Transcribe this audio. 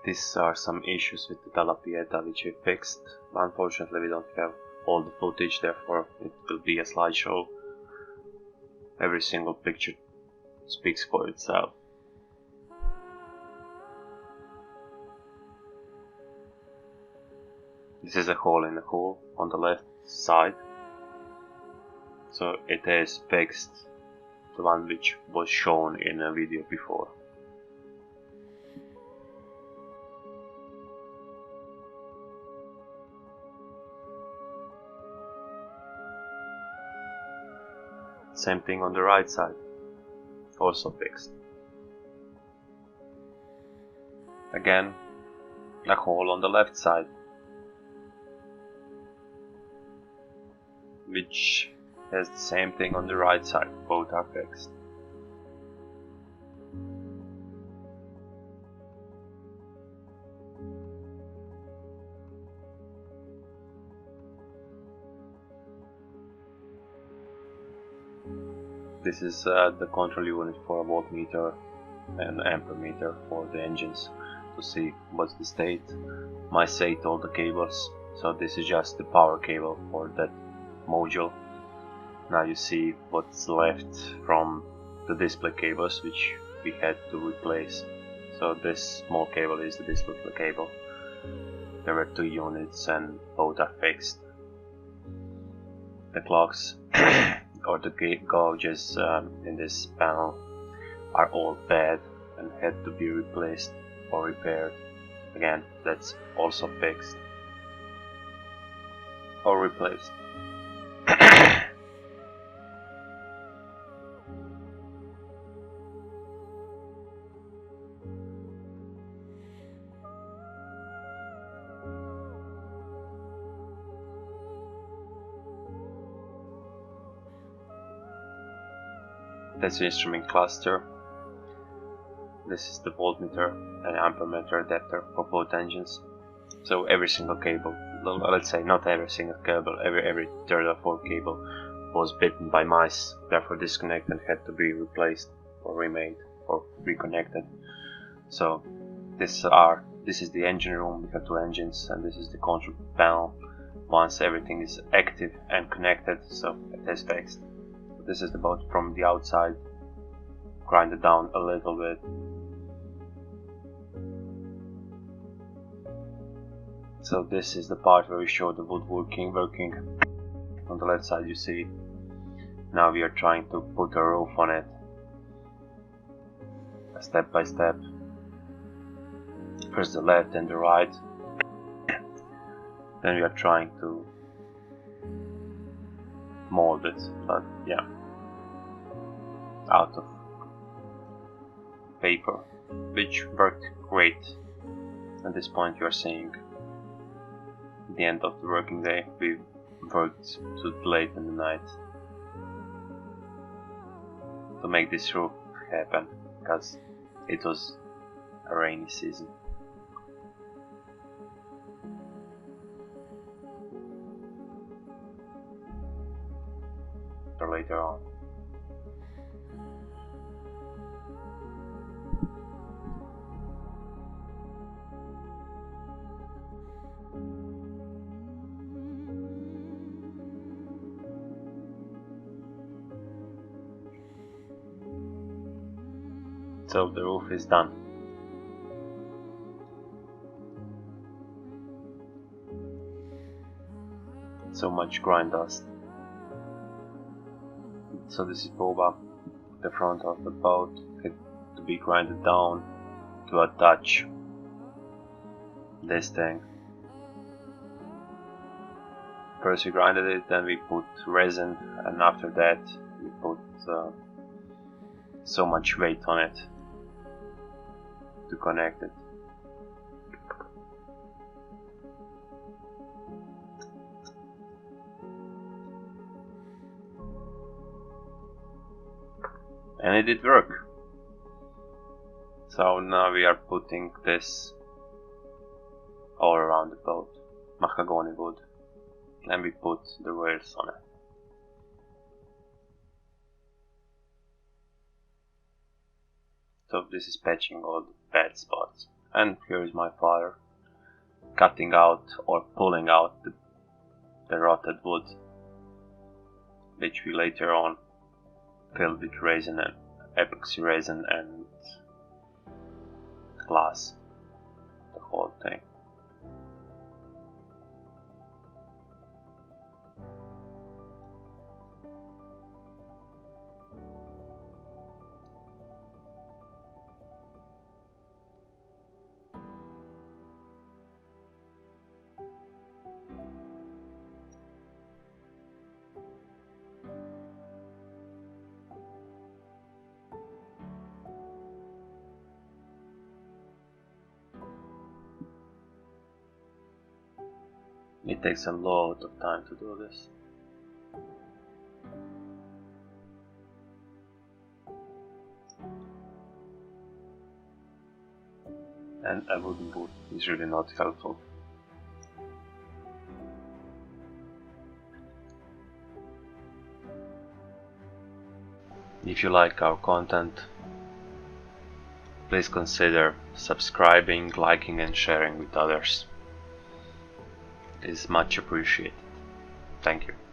These are some issues with the Della Pieta which we fixed. Unfortunately we don't have all the footage, therefore it will be a slideshow. Every single picture speaks for itself. This is a hole in the hull on the left side. So it is fixed, the one which was shown in a video before. Same thing on the right side, also fixed. Again, a hole on the left side, which has the same thing on the right side, both are fixed. This is the control unit for a voltmeter and ampermeter for the engines to see what's the state. My state all the cables, so this is just the power cable for that module. Now you see what's left from the display cables which we had to replace. So this small cable is the display cable. There were 2 units and both are fixed. The clocks or the gauges in this panel are all bad and had to be replaced or repaired. Again, that's also fixed or replaced. That's the instrument cluster. This is the voltmeter and ampermeter adapter for both engines. So every single cable, let's say not every single cable, every third or fourth cable was bitten by mice, therefore disconnected and had to be replaced or remade or reconnected. So this is the engine room. We have 2 engines and this is the control panel. Once everything is active and connected, so it is fixed. This is the boat from the outside, grind it down a little bit. So this is the part where we show the woodworking working. On the left side you see, now we are trying to put a roof on it, step by step. First the left and the right, then we are trying to mold it, but yeah, out of paper, which worked great. At this point you are seeing the end of the working day. We worked too late in the night to make this roof happen because it was a rainy season. Or later on. So the roof is done. So much grind dust. So this is Boba, the front of the boat, had to be grinded down to attach this thing. First we grinded it, then we put resin, and after that we put so much weight on it to connect it. And it did work. So now we are putting this all around the boat, mahogany wood, and we put the rails on it. So this is patching all the bad spots. And here is my father cutting out or pulling out the rotted wood, which we later on filled with resin and epoxy resin and glass, the whole thing. It takes a lot of time to do this. And a wooden boot is really not helpful. If you like our content, please consider subscribing, liking and sharing with others. It is much appreciated. Thank you.